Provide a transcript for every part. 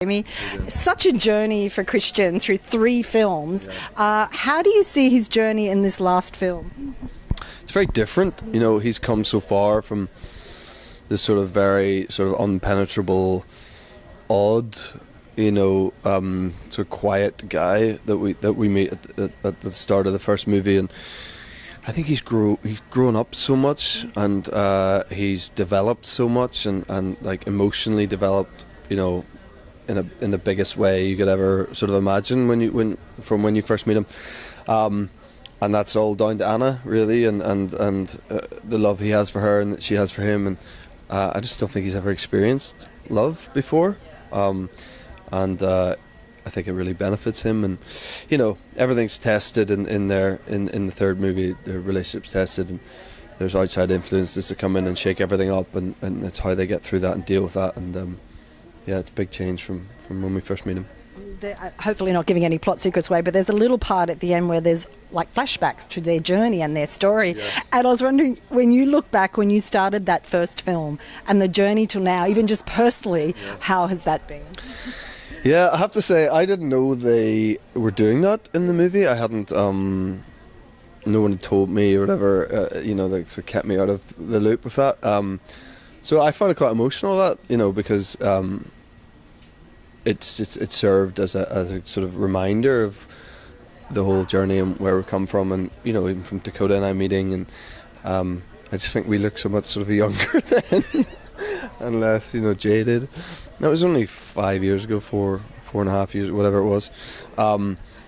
Jamie, such a journey for Christian through 3 films. How do you see his journey in this last film? It's very different. You know, he's come so far from this sort of very sort of unpenetrable, odd, sort of quiet guy that we meet at the start of the first movie, and I think he's grown up so much, and he's developed so much, and like emotionally developed, in the biggest way you could ever sort of imagine when you first meet him, and that's all down to Anna, really, and the love he has for her and that she has for him, and I just don't think he's ever experienced love before, and I think it really benefits him, and everything's tested in the third movie. The relationship's tested, and there's outside influences that come in and shake everything up, and it's how they get through that and deal with that, and it's a big change from when we first meet him. Hopefully not giving any plot secrets away, but there's a little part at the end where there's like flashbacks to their journey and their story. Yeah. And I was wondering, when you look back, when you started that first film and the journey till now, even just personally, how has that been? Yeah, I have to say, I didn't know they were doing that in the movie. I hadn't, no one had told me or whatever, they sort of kept me out of the loop with that. So I found it quite emotional, that, because it served as a sort of reminder of the whole journey and where we've come from, and even from Dakota and I meeting, and I just think we look so much sort of younger then and less jaded. That was only 5 years ago, 4.5 years, whatever it was.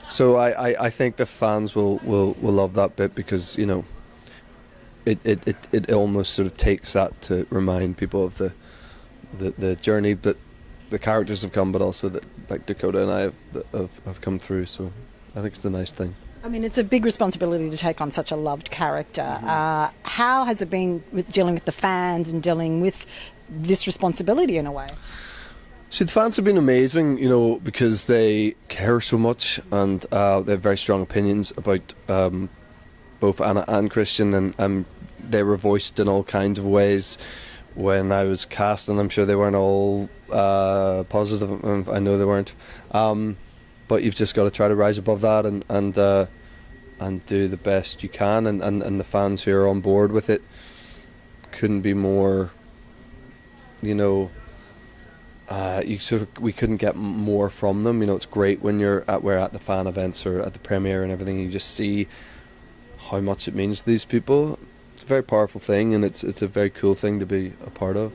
So I think the fans will love that bit, because it almost sort of takes that to remind people of the journey that the characters have come, but also that like Dakota and I have come through. So I think it's a nice thing. I mean, it's a big responsibility to take on such a loved character. Mm-hmm. How has it been with dealing with the fans and dealing with this responsibility in a way? See, the fans have been amazing, because they care so much, and they have very strong opinions about both Anna and Christian, and they were voiced in all kinds of ways when I was cast, and I'm sure they weren't all positive, and I know they weren't. But you've just got to try to rise above that and do the best you can, and the fans who are on board with it couldn't be more, we couldn't get more from them. It's great when we're at the fan events or at the premiere and everything. You just see how much it means to these people. It's a very powerful thing, and it's a very cool thing to be a part of.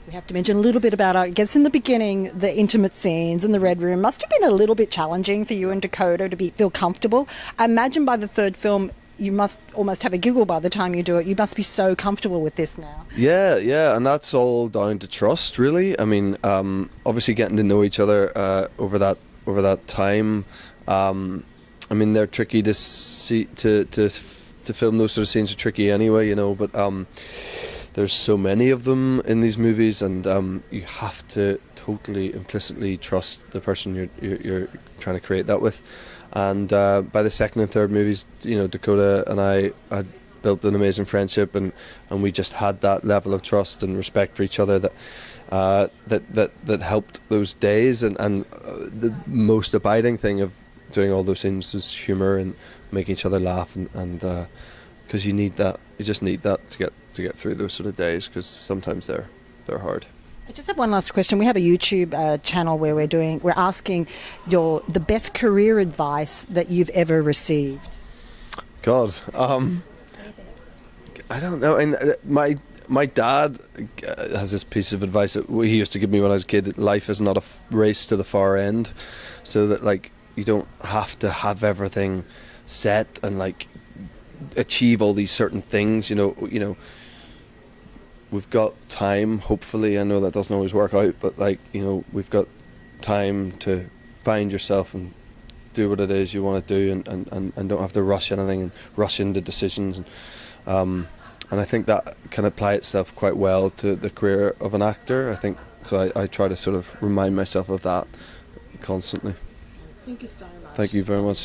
We have to mention a little bit about, I guess, in the beginning, the intimate scenes in the Red Room must have been a little bit challenging for you and Dakota to feel comfortable. I imagine by the third film, you must almost have a giggle by the time you do it. You must be so comfortable with this now. Yeah, and that's all down to trust, really. I mean, obviously getting to know each other over that time. I mean, they're tricky to see to film. Those sort of scenes are tricky anyway, but there's so many of them in these movies, and you have to totally implicitly trust the person you're trying to create that with. And by the second and third movies, Dakota and I had built an amazing friendship, and we just had that level of trust and respect for each other that helped those days. And the most abiding thing of doing all those things is humour and making each other laugh, and because you need that, you just need that to get through those sort of days, because sometimes they're hard. I just have one last question. We have a YouTube channel where we're asking the best career advice that you've ever received. God, I don't know. And my dad has this piece of advice that he used to give me when I was a kid: that life is not a race to the far end, so that like you don't have to have everything set and like achieve all these certain things. We've got time, hopefully. I know that doesn't always work out, but we've got time to find yourself and do what it is you want to do, and don't have to rush anything and rush into decisions. And I think that can apply itself quite well to the career of an actor. I think so. I try to sort of remind myself of that constantly. Thank you so much. Thank you very much.